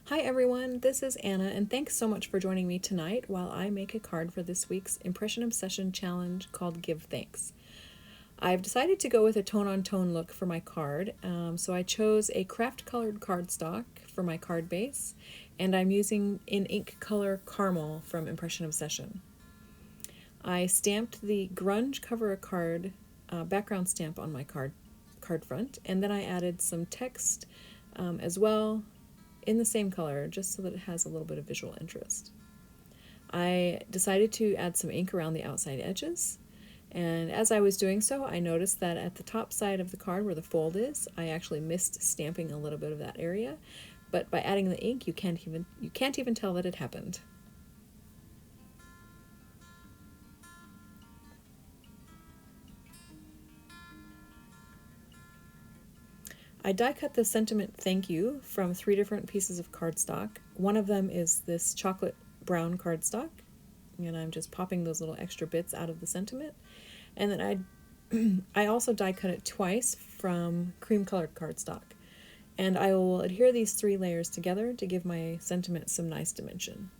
Hi everyone, this is Anna, and thanks so much for joining me tonight while I make a card for this week's Impression Obsession challenge called Give Thanks. I've decided to go with a tone-on-tone look for my card, so I chose a craft-colored cardstock for my card base, and I'm using in ink color Caramel from Impression Obsession. I stamped the Grunge Cover a Card background stamp on my card front, and then I added some text as well in the same color, just so that it has a little bit of visual interest. I decided to add some ink around the outside edges, and as I was doing so, I noticed that at the top side of the card where the fold is, I actually missed stamping a little bit of that area, but by adding the ink, you can't even tell that it happened. I die cut the sentiment thank you from 3 different pieces of cardstock. One of them is this chocolate brown cardstock, and I'm just popping those little extra bits out of the sentiment. And then I also die cut it twice from cream colored cardstock. And I will adhere these 3 layers together to give my sentiment some nice dimension.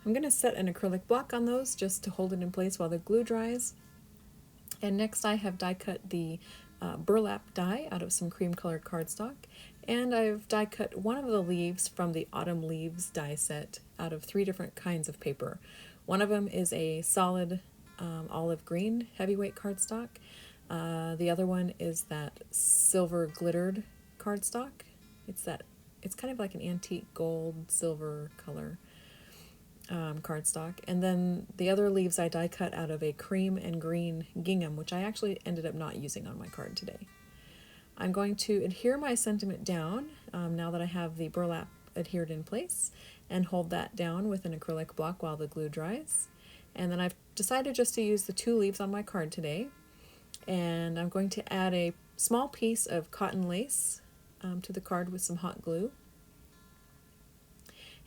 I'm going to set an acrylic block on those just to hold it in place while the glue dries. And next I have die cut the burlap die out of some cream colored cardstock, and I've die cut one of the leaves from the Autumn Leaves die set out of 3 different kinds of paper. One of them is a solid olive green heavyweight cardstock. The other one is that silver glittered cardstock. It's kind of like an antique gold silver color cardstock. And then the other leaves I die cut out of a cream and green gingham, which I actually ended up not using on my card today. I'm going to adhere my sentiment down now that I have the burlap adhered in place, and hold that down with an acrylic block while the glue dries. And then I've decided just to use the 2 leaves on my card today, and I'm going to add a small piece of cotton lace to the card with some hot glue.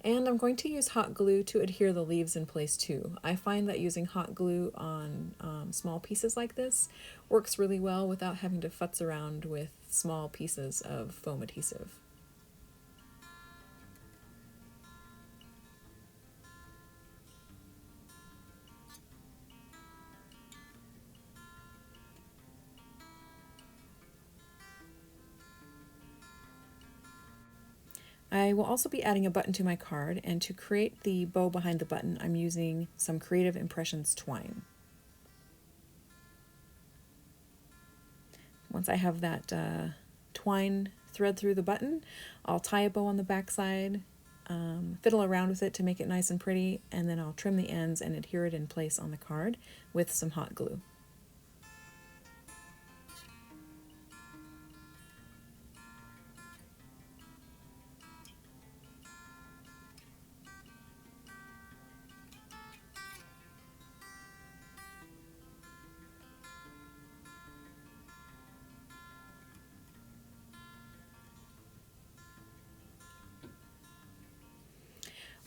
And I'm going to use hot glue to adhere the leaves in place too. I find that using hot glue on small pieces like this works really well without having to futz around with small pieces of foam adhesive. I will also be adding a button to my card, and to create the bow behind the button, I'm using some Creative Impressions twine. Once I have that twine thread through the button, I'll tie a bow on the back side, fiddle around with it to make it nice and pretty, and then I'll trim the ends and adhere it in place on the card with some hot glue.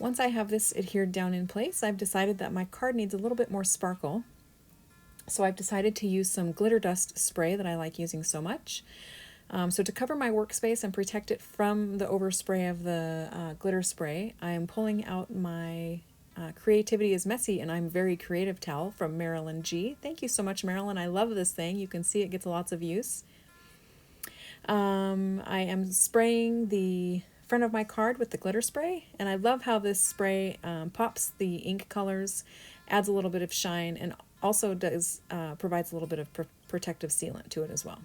Once I have this adhered down in place, I've decided that my card needs a little bit more sparkle. So I've decided to use some glitter dust spray that I like using so much. So to cover my workspace and protect it from the overspray of the glitter spray, I am pulling out my Creativity is Messy and I'm Very Creative towel from Marilyn G. Thank you so much, Marilyn. I love this thing. You can see it gets lots of use. I am spraying the front of my card with the glitter spray, and I love how this spray pops the ink colors, adds a little bit of shine, and also provides a little bit of protective sealant to it as well.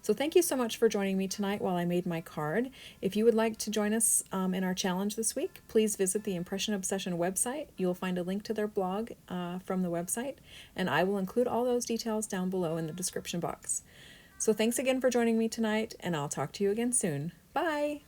So thank you so much for joining me tonight while I made my card. If you would like to join us in our challenge this week, please visit the Impression Obsession website. You'll find a link to their blog from the website, and I will include all those details down below in the description box. So thanks again for joining me tonight, and I'll talk to you again soon. Bye!